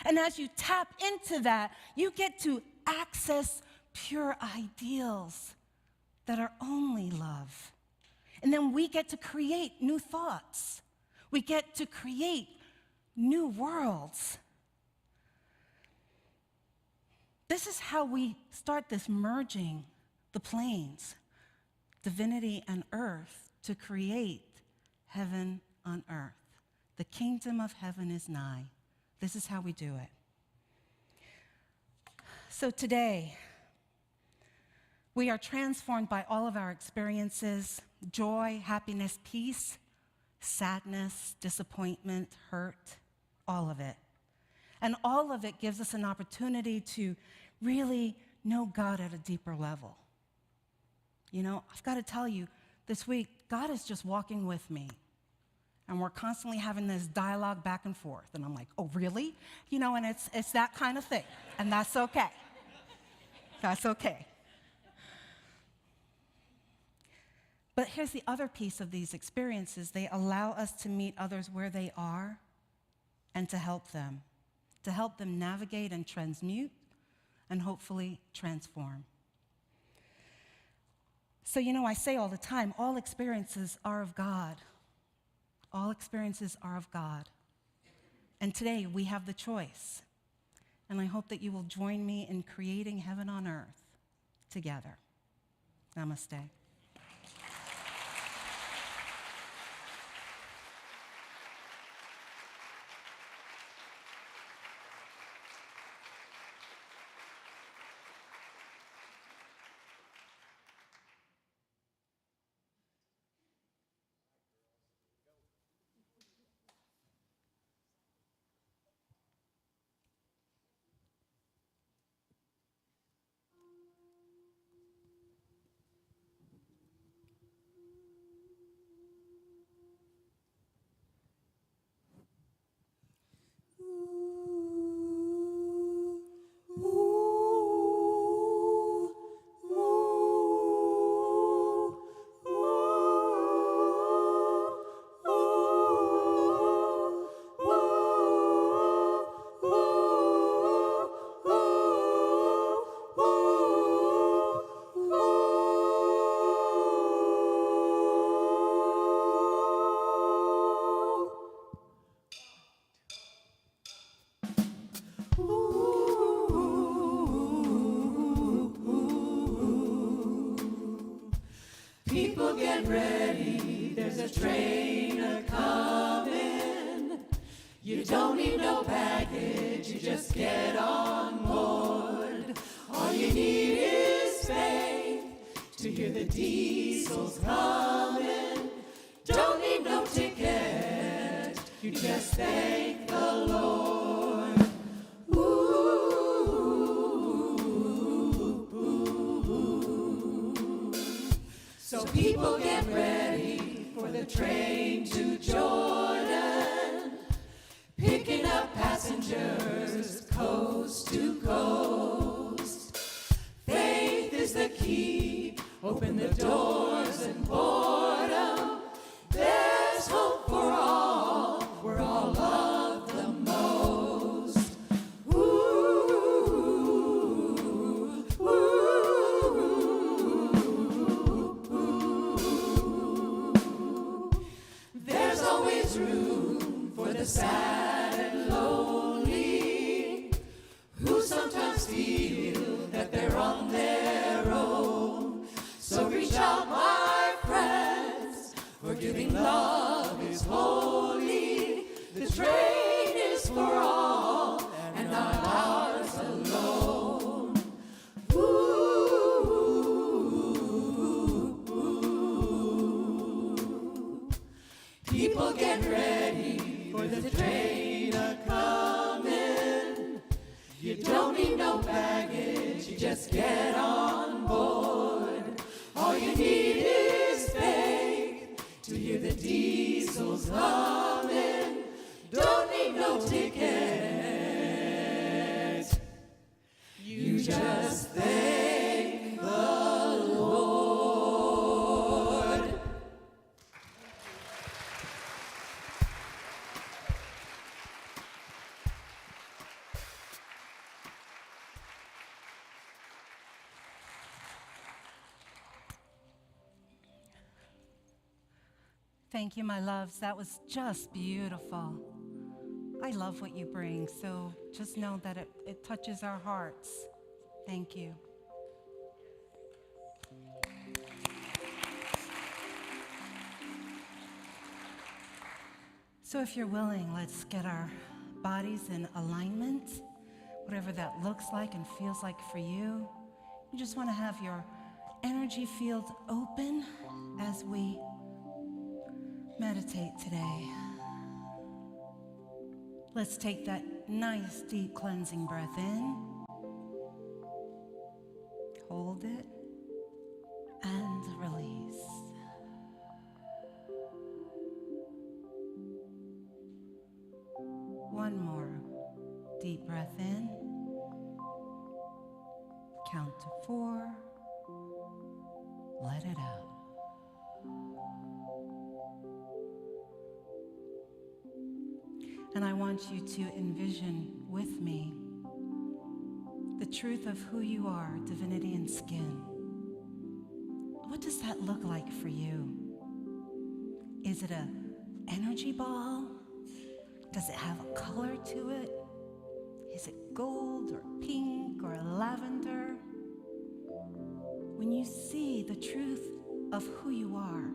And as you tap into that, you get to access pure ideals that are only love. And then we get to create new thoughts. We get to create new worlds. This is how we start this merging the planes, divinity and earth, to create heaven on earth. The kingdom of heaven is nigh. This is how we do it. So today, we are transformed by all of our experiences: joy, happiness, peace, sadness, disappointment, hurt, all of it. And all of it gives us an opportunity to really know God at a deeper level. You know, I've got to tell you, this week, God is just walking with me. And we're constantly having this dialogue back and forth. And I'm like, oh, really? You know, and it's that kind of thing. And that's okay. That's okay. But here's the other piece of these experiences. They allow us to meet others where they are and to help them navigate and transmute and hopefully transform. So, I say all the time, all experiences are of God. All experiences are of God. And today we have the choice. And I hope that you will join me in creating heaven on earth together. Namaste. People get ready, there's a train a-comin'. You don't need no baggage, you just get on board. All you need is faith to hear the diesels coming. Don't need no ticket, you just thank the Lord. So people get ready for the train to Jordan, picking up passengers coast to coast. Faith is the key, open the doors and board 'em. There's hope for all, we're all loved the most. There's always room for the sad and lonely, who sometimes feel that they're on their own. So reach out, my friends, for giving love is holy. The train is for all, and not ours alone. People get ready for the train a-comin'. You don't need no baggage, you just get on board. All you need is faith to hear the diesels humming. Don't need no ticket, you just thank the Lord. Thank you, my loves. That was just beautiful. I love what you bring, so just know that it touches our hearts. Thank you. So if you're willing, let's get our bodies in alignment, whatever that looks like and feels like for you. You just want to have your energy field open as we meditate today. Let's take that nice deep cleansing breath in. Hold it and release. One more deep breath in. Count to 4. Let it out. And I want you to envision with me the truth of who you are, divinity and skin. What does that look like for you? Is it an energy ball? Does it have a color to it? Is it gold or pink or lavender? When you see the truth of who you are,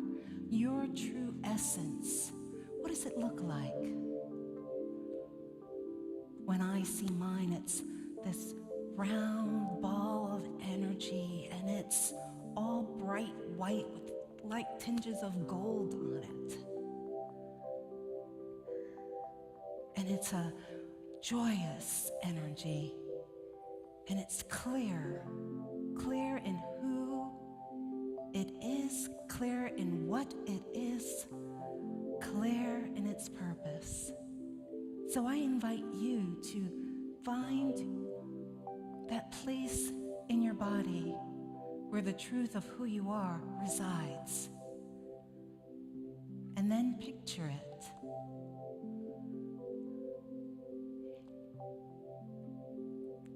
your true essence, what does it look like? When I see mine, it's this round ball of energy, and it's all bright white with light tinges of gold on it. And it's a joyous energy, and it's clear in who it is, clear in what it is, clear in its purpose. So I invite you to find that place in your body where the truth of who you are resides. And then picture it.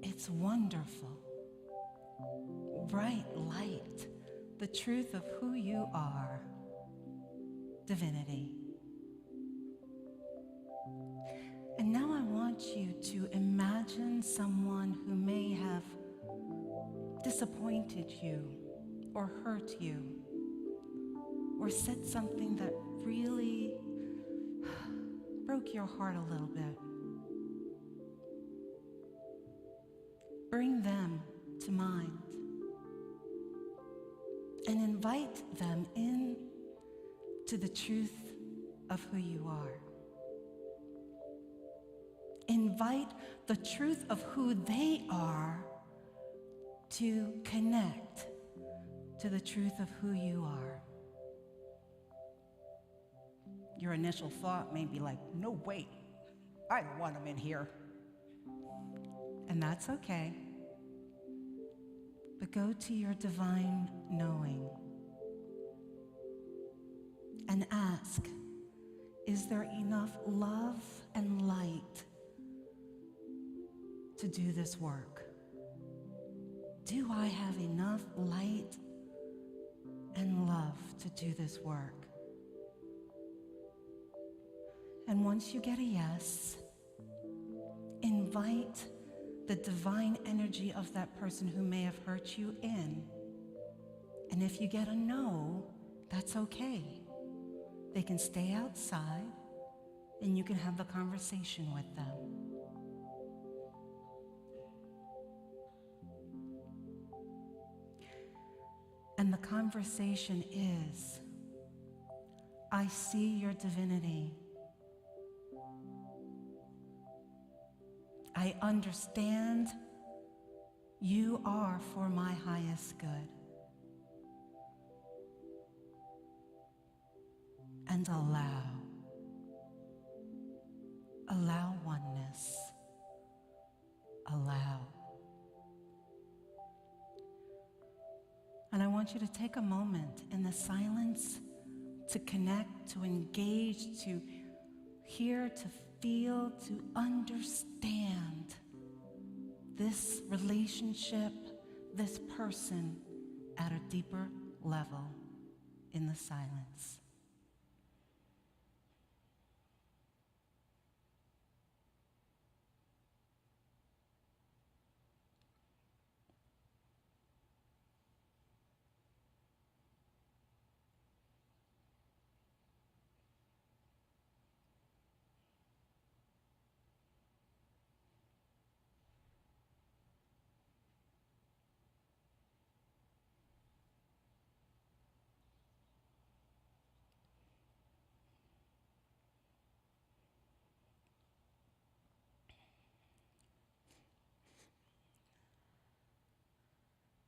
It's wonderful. Bright light, the truth of who you are, divinity. And now I want you to imagine someone who may have disappointed you or hurt you or said something that really broke your heart a little bit. Bring them to mind and invite them in to the truth of who you are. Invite the truth of who they are to connect to the truth of who you are. Your initial thought may be like, no, wait, I don't want them in here. And that's okay. But go to your divine knowing and ask, is there enough love and light to do this work? Do I have enough light and love to do this work? And once you get a yes, invite the divine energy of that person who may have hurt you in. And if you get a no, that's okay. They can stay outside and you can have the conversation with them. And the conversation is, I see your divinity. I understand you are for my highest good. And allow oneness. Allow. And I want you to take a moment in the silence to connect, to engage, to hear, to feel, to understand this relationship, this person at a deeper level in the silence.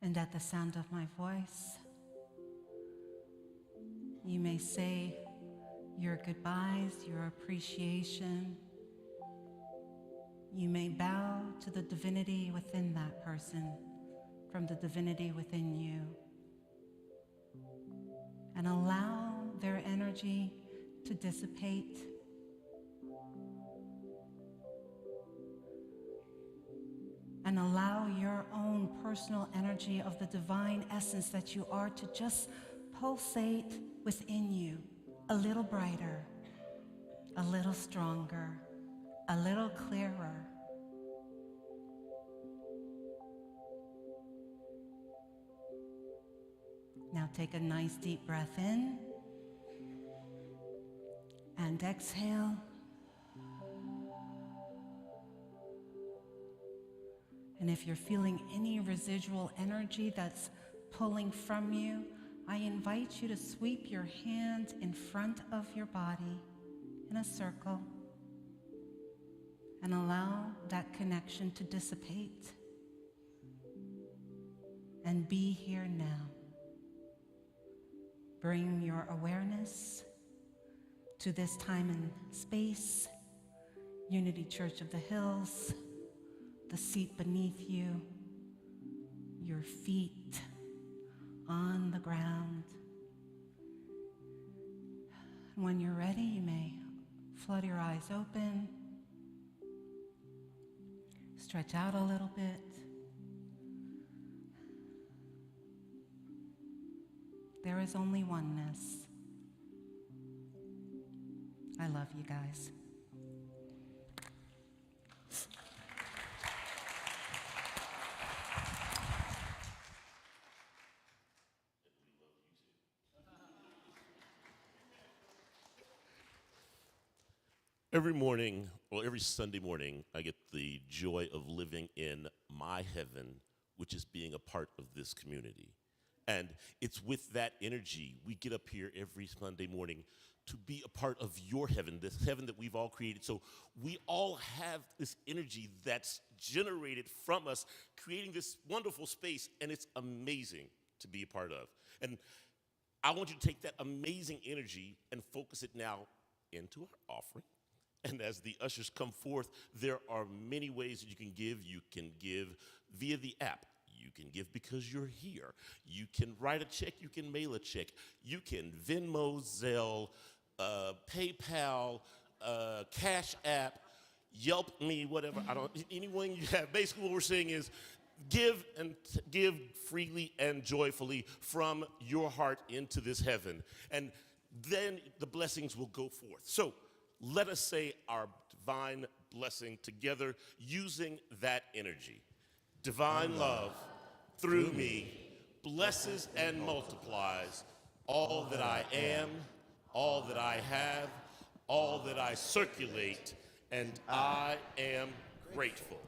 And at the sound of my voice, you may say your goodbyes, your appreciation. You may bow to the divinity within that person from the divinity within you. And allow their energy to dissipate allow your own personal energy of the divine essence that you are to just pulsate within you a little brighter, a little stronger, a little clearer. Now take a nice deep breath in and exhale. And if you're feeling any residual energy that's pulling from you, I invite you to sweep your hands in front of your body in a circle and allow that connection to dissipate. And be here now. Bring your awareness to this time and space, Unity Church of the Hills, the seat beneath you, your feet on the ground. And when you're ready, you may flood your eyes open, stretch out a little bit. There is only oneness. I love you guys. Every morning, or every Sunday morning, I get the joy of living in my heaven, which is being a part of this community. And it's with that energy we get up here every Sunday morning to be a part of your heaven, this heaven that we've all created. So we all have this energy that's generated from us, creating this wonderful space, and it's amazing to be a part of. And I want you to take that amazing energy and focus it now into our offering. And as the ushers come forth, there are many ways that you can give. You can give via the app. You can give because you're here. You can write a check. You can mail a check. You can Venmo, Zelle, PayPal, Cash App, Yelp Me, whatever. Anyone you have. Basically, what we're saying is give and give freely and joyfully from your heart into this heaven. And then the blessings will go forth. So let us say our divine blessing together using that energy. Divine love through me blesses and multiplies all that I am, all that I have, all that I circulate, and I am grateful.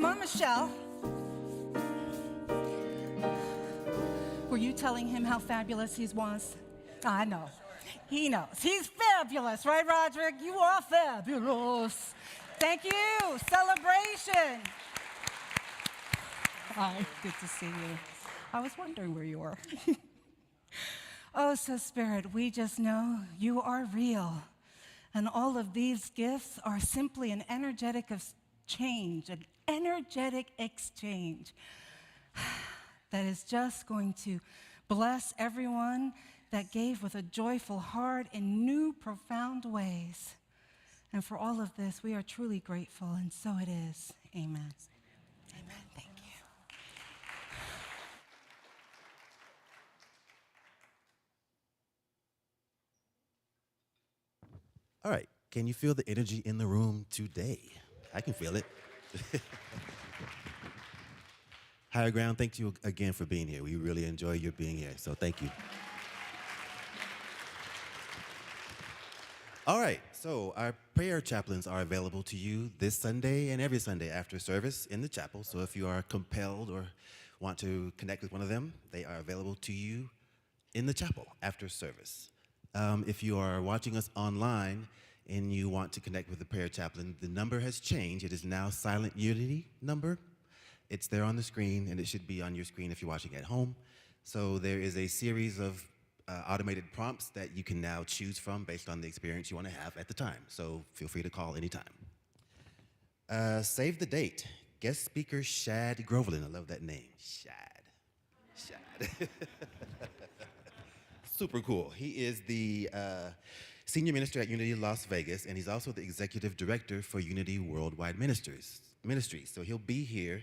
Come on, Michelle. Were you telling him how fabulous he was? I know. He knows. He's fabulous, right, Roderick? You are fabulous. Thank you. Celebration. Hi, good to see you. I was wondering where you were. Oh, so Spirit, we just know you are real. And all of these gifts are simply an energetic exchange, an energetic exchange that is just going to bless everyone that gave with a joyful heart in new, profound ways. And for all of this, we are truly grateful, and so it is. Amen. Amen. Thank you. All right, can you feel the energy in the room today? I can feel it. Higher Ground, thank you again for being here. We really enjoy your being here, so thank you. All right, so our prayer chaplains are available to you this Sunday and every Sunday after service in the chapel. So if you are compelled or want to connect with one of them, they are available to you in the chapel after service. If you are watching us online and you want to connect with the prayer chaplain, the number has changed. It is now Silent Unity number. It's there on the screen, and it should be on your screen if you're watching at home. So there is a series of automated prompts that you can now choose from based on the experience you want to have at the time. So feel free to call anytime. Save the date. Guest speaker Shad Groveland. I love that name. Shad. Super cool. He is the senior minister at Unity Las Vegas, and he's also the executive director for Unity Worldwide Ministries. So he'll be here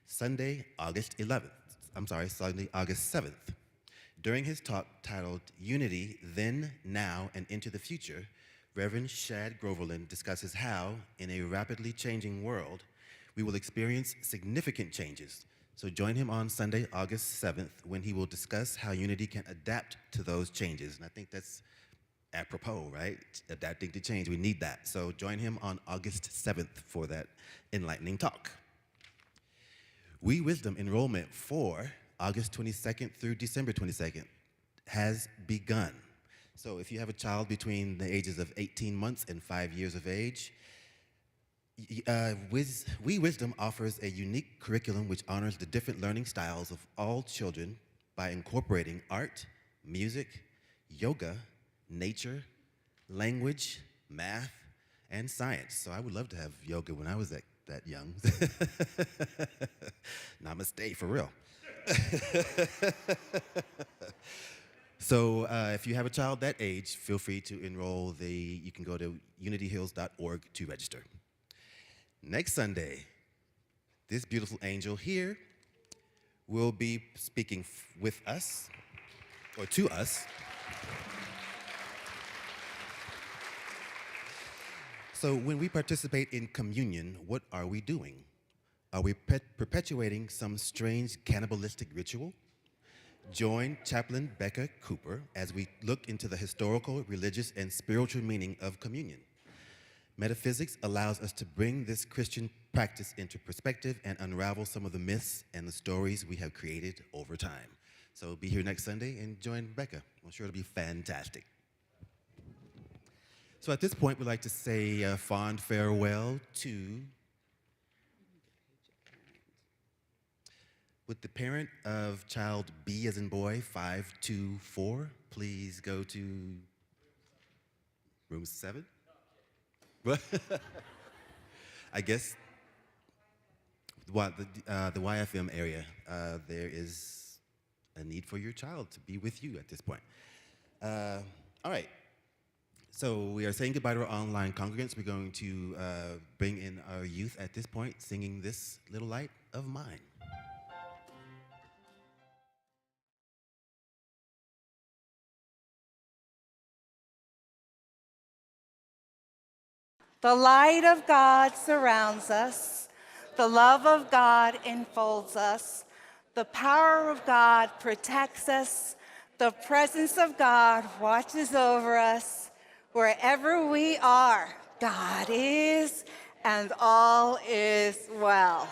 Sunday, August 7th. During his talk titled Unity, Then, Now, and Into the Future, Reverend Shad Groveland discusses how, in a rapidly changing world, we will experience significant changes. So join him on Sunday, August 7th, when he will discuss how Unity can adapt to those changes. And I think that's apropos, right? Adapting to change, we need that. So join him on August 7th for that enlightening talk. We Wisdom enrollment for August 22nd through December 22nd has begun. So if you have a child between the ages of 18 months and 5 years of age, We Wisdom offers a unique curriculum which honors the different learning styles of all children by incorporating art, music, yoga, nature, language, math, and science. So I would love to have yoga when I was that young. Namaste, for real. So if you have a child that age, feel free to enroll. You can go to unityhills.org to register. Next Sunday, this beautiful angel here will be speaking with us, or to us. So when we participate in communion, what are we doing? Are we perpetuating some strange cannibalistic ritual? Join Chaplain Becca Cooper as we look into the historical, religious, and spiritual meaning of communion. Metaphysics allows us to bring this Christian practice into perspective and unravel some of the myths and the stories we have created over time. So be here next Sunday and join Becca. I'm sure it'll be fantastic. So at this point, we'd like to say a fond farewell to, would the parent of child B as in boy 524 please go to room 7? I guess the YFM area, there is a need for your child to be with you at this point. All right. So we are saying goodbye to our online congregants. We're going to bring in our youth at this point, singing This Little Light of Mine. The light of God surrounds us. The love of God enfolds us. The power of God protects us. The presence of God watches over us. Wherever we are, God is, and all is well.